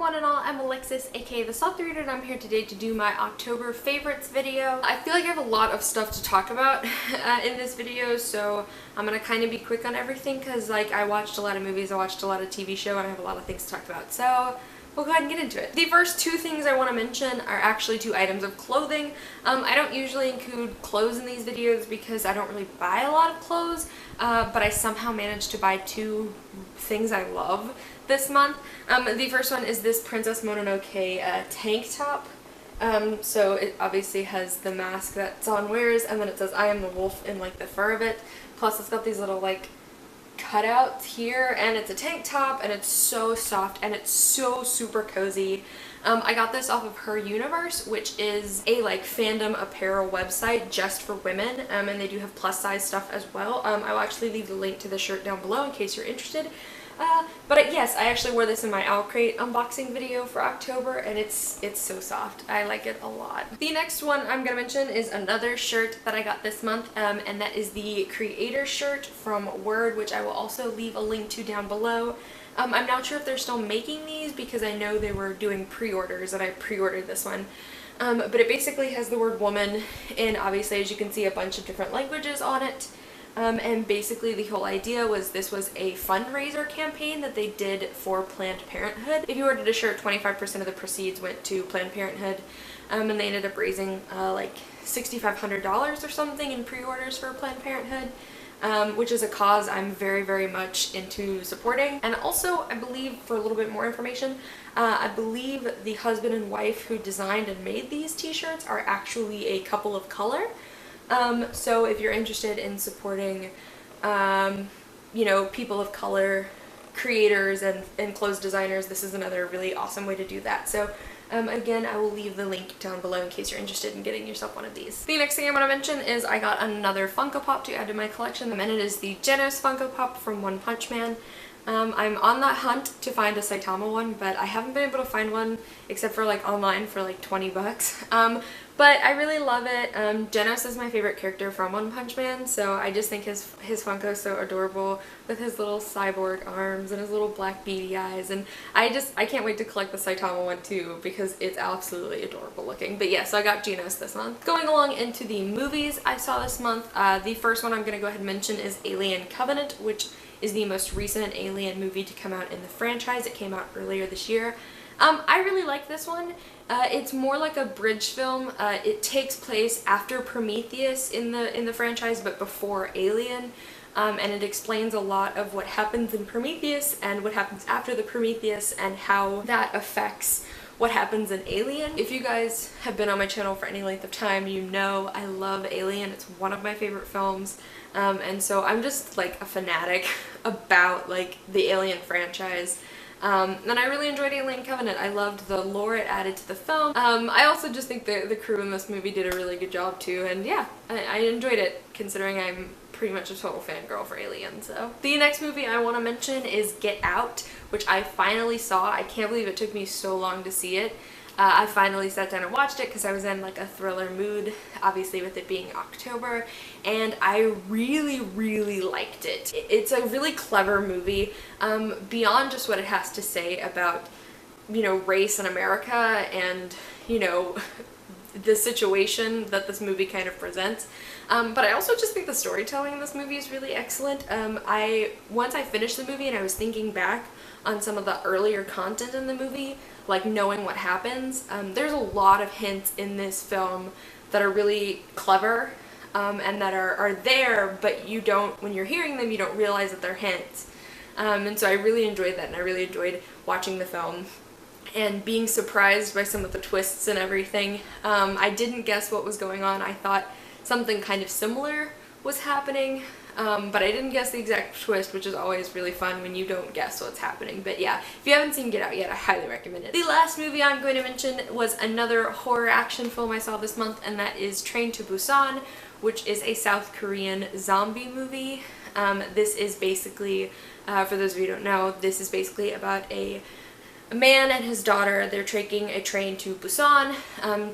one and all, I'm Alexis, aka the Soft Reader, and I'm here today to do my October favorites video. I feel like I have a lot of stuff to talk about in this video, so I'm gonna kind of be quick on everything because like I watched a lot of movies, I watched a lot of TV show, and I have a lot of things to talk about. So we'll go ahead and get into it. The first two things I want to mention are actually two items of clothing. I don't usually include clothes in these videos because I don't really buy a lot of clothes, but I somehow managed to buy two things I love this month. The first one is this Princess Mononoke tank top. So it obviously has the mask that San wears, and then it says I am the wolf in like the fur of it. Plus it's got these little like cutouts here, and it's a tank top, and it's so soft and it's so super cozy. I got this off of Her Universe, which is a like fandom apparel website just for women, and they do have plus size stuff as well. I will actually leave the link to the shirt down below in case you're interested. But yes, I actually wore this in my Owl Crate unboxing video for October, and it's so soft. I like it a lot. The next one I'm gonna mention is another shirt that I got this month, and that is the Creator shirt from Word, which I will also leave a link to down below. I'm not sure if they're still making these because I know they were doing pre-orders, and I pre-ordered this one. But it basically has the word woman in, obviously, as you can see, a bunch of different languages on it. And basically the whole idea was this was a fundraiser campaign that they did for Planned Parenthood. If you ordered a shirt, 25% of the proceeds went to Planned Parenthood, and they ended up raising like $6,500 or something in pre-orders for Planned Parenthood, which is a cause I'm very, very much into supporting. And also, I believe, for a little bit more information, I believe the husband and wife who designed and made these t-shirts are actually a couple of color. So if you're interested in supporting, you know, people of color, creators, and clothes designers, this is another really awesome way to do that. So again, I will leave the link down below in case you're interested in getting yourself one of these. The next thing I want to mention is I got another Funko Pop to add to my collection, and it is the Genos Funko Pop from One Punch Man. I'm on that hunt to find a Saitama one, but I haven't been able to find one except for like online for like 20 bucks. But I really love it. Genos is my favorite character from One Punch Man, so I just think his Funko is so adorable with his little cyborg arms and his little black beady eyes, and I can't wait to collect the Saitama one too because it's absolutely adorable looking. But yeah, so I got Genos this month. Going along into the movies I saw this month, the first one I'm going to go ahead and mention is Alien Covenant, which is the most recent Alien movie to come out in the franchise. It came out earlier this year. I really like this one. It's more like a bridge film. It takes place after Prometheus in the franchise, but before Alien, and it explains a lot of what happens in Prometheus and what happens after the Prometheus and how that affects what happens in Alien. If you guys have been on my channel for any length of time, you know I love Alien. It's one of my favorite films, and so I'm just like a fanatic about like the Alien franchise. And I really enjoyed Alien Covenant. I loved the lore it added to the film. I also just think the crew in this movie did a really good job too, and yeah, I enjoyed it considering I'm pretty much a total fangirl for Alien. So the next movie I want to mention is Get Out, which I finally saw. I can't believe it took me so long to see it. I finally sat down and watched it because I was in like a thriller mood, obviously with it being October, and I really, really liked it. It's a really clever movie, beyond just what it has to say about, you know, race in America and, you know, the situation that this movie kind of presents. But I also just think the storytelling in this movie is really excellent. Once I finished the movie and I was thinking back on some of the earlier content in the movie, like knowing what happens, there's a lot of hints in this film that are really clever, and that are there, but you don't, when you're hearing them, you don't realize that they're hints. And so I really enjoyed that, and I really enjoyed watching the film and being surprised by some of the twists and everything. I didn't guess what was going on. I thought something kind of similar was happening, but I didn't guess the exact twist, which is always really fun when you don't guess what's happening. But yeah, if you haven't seen Get Out yet, I highly recommend it. The last movie I'm going to mention was another horror action film I saw this month, and that is Train to Busan, which is a South Korean zombie movie. This is basically, for those of you who don't know, this is basically about a man and his daughter. They're taking a train to Busan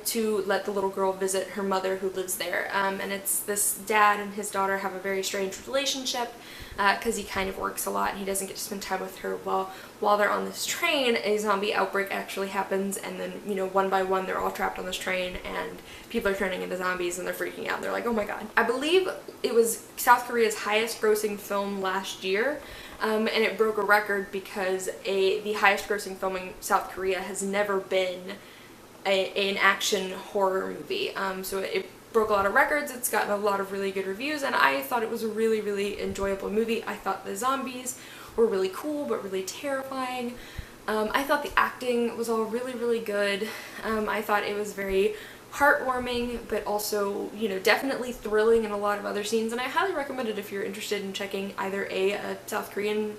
to let the little girl visit her mother who lives there. And it's this dad and his daughter have a very strange relationship. because he kind of works a lot and he doesn't get to spend time with her while they're on this train. A zombie outbreak actually happens, and then, you know, one by one they're all trapped on this train and people are turning into zombies and they're freaking out and they're like, oh my god. I believe it was South Korea's highest grossing film last year. And it broke a record because the highest grossing film in South Korea has never been an action horror movie. So it broke a lot of records, it's gotten a lot of really good reviews, and I thought it was a really, really enjoyable movie. I thought the zombies were really cool but really terrifying. I thought the acting was all really, really good. I thought it was very heartwarming, but also, you know, definitely thrilling in a lot of other scenes, and I highly recommend it if you're interested in checking either a South Korean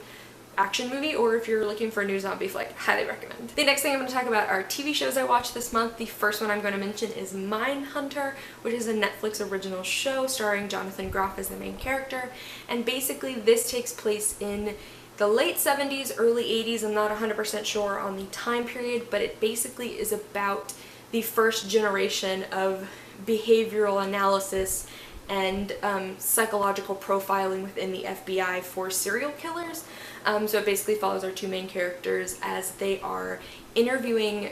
action movie or if you're looking for a new zombie flick. Highly recommend. The next thing I'm going to talk about are TV shows I watched this month. The first one I'm going to mention is Mindhunter, which is a Netflix original show starring Jonathan Groff as the main character, and basically this takes place in the late 70s, early 80s. I'm not 100% sure on the time period, but it basically is about the first generation of behavioral analysis and psychological profiling within the FBI for serial killers. So it basically follows our two main characters as they are interviewing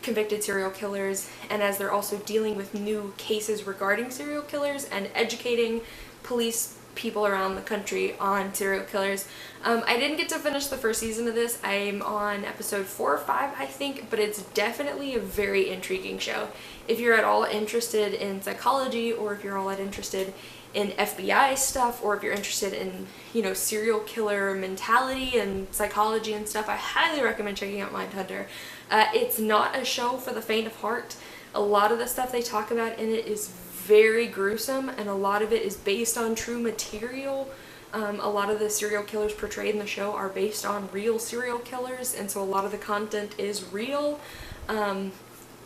convicted serial killers and as they're also dealing with new cases regarding serial killers and educating police people around the country on serial killers. I didn't get to finish the first season of this. I'm on episode 4 or 5, I think, but it's definitely a very intriguing show. If you're at all interested in psychology, or if you're all interested in FBI stuff, or if you're interested in, you know, serial killer mentality and psychology and stuff, I highly recommend checking out Mindhunter. It's not a show for the faint of heart. A lot of the stuff they talk about in it is very gruesome, and a lot of it is based on true material. A lot of the serial killers portrayed in the show are based on real serial killers, and so a lot of the content is real.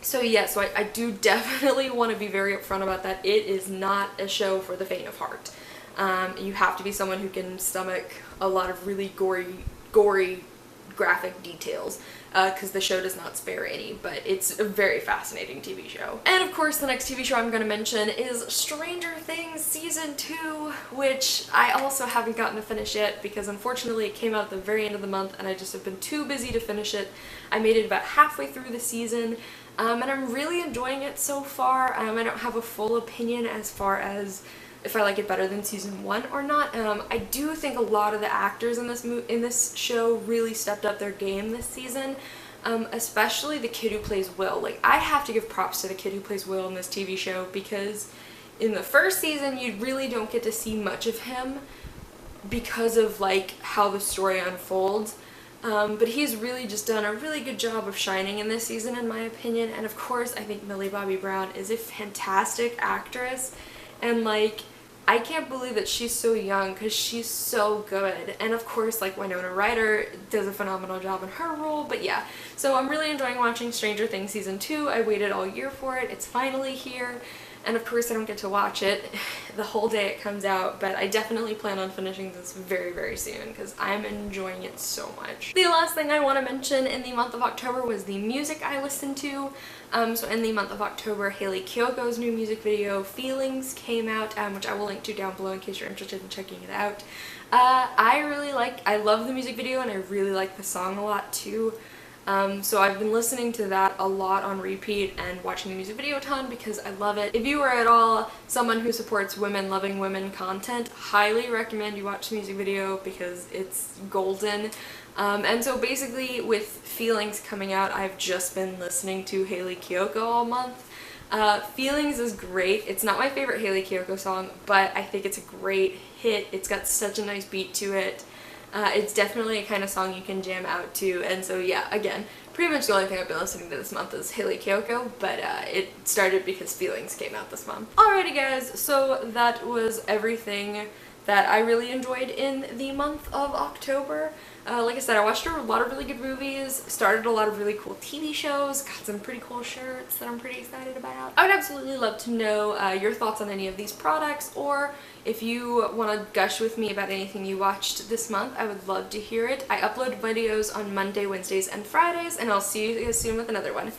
So yeah, so I do definitely want to be very upfront about that. It is not a show for the faint of heart. You have to be someone who can stomach a lot of really gory graphic details, because the show does not spare any, but it's a very fascinating TV show. And of course the next TV show I'm going to mention is Stranger Things Season 2, which I also haven't gotten to finish yet because unfortunately it came out at the very end of the month and I just have been too busy to finish it. I made it about halfway through the season, and I'm really enjoying it so far. I don't have a full opinion as far as if I like it better than season 1 or not. I do think a lot of the actors in this show really stepped up their game this season, especially the kid who plays Will. Like, I have to give props to the kid who plays Will in this TV show, because in the first season you really don't get to see much of him because of like how the story unfolds. But he's really just done a really good job of shining in this season, in my opinion. And of course I think Millie Bobby Brown is a fantastic actress, and like, I can't believe that she's so young because she's so good. And of course, like, Winona Ryder does a phenomenal job in her role. But yeah, so I'm really enjoying watching Stranger Things Season 2. I waited all year for it. It's finally here. And of course I don't get to watch it the whole day it comes out, but I definitely plan on finishing this very, very soon because I'm enjoying it so much. The last thing I want to mention in the month of October was the music I listened to. So in the month of October, Hayley Kyoko's new music video, Feelings, came out, which I will link to down below in case you're interested in checking it out. I love the music video and I really like the song a lot too. So I've been listening to that a lot on repeat and watching the music video a ton because I love it. If you are at all someone who supports women loving women content, highly recommend you watch the music video because it's golden. And so basically with Feelings coming out, I've just been listening to Hayley Kiyoko all month. Feelings is great. It's not my favorite Hayley Kiyoko song, but I think it's a great hit. It's got such a nice beat to it. It's definitely a kind of song you can jam out to, and so yeah, again, pretty much the only thing I've been listening to this month is Hayley Kiyoko, but it started because Feelings came out this month. Alrighty guys, so that was everything that I really enjoyed in the month of October. Like I said, I watched a lot of really good movies, started a lot of really cool TV shows, got some pretty cool shirts that I'm pretty excited about. I would absolutely love to know your thoughts on any of these products, or if you want to gush with me about anything you watched this month, I would love to hear it. I upload videos on Monday, Wednesdays, and Fridays, and I'll see you guys soon with another one.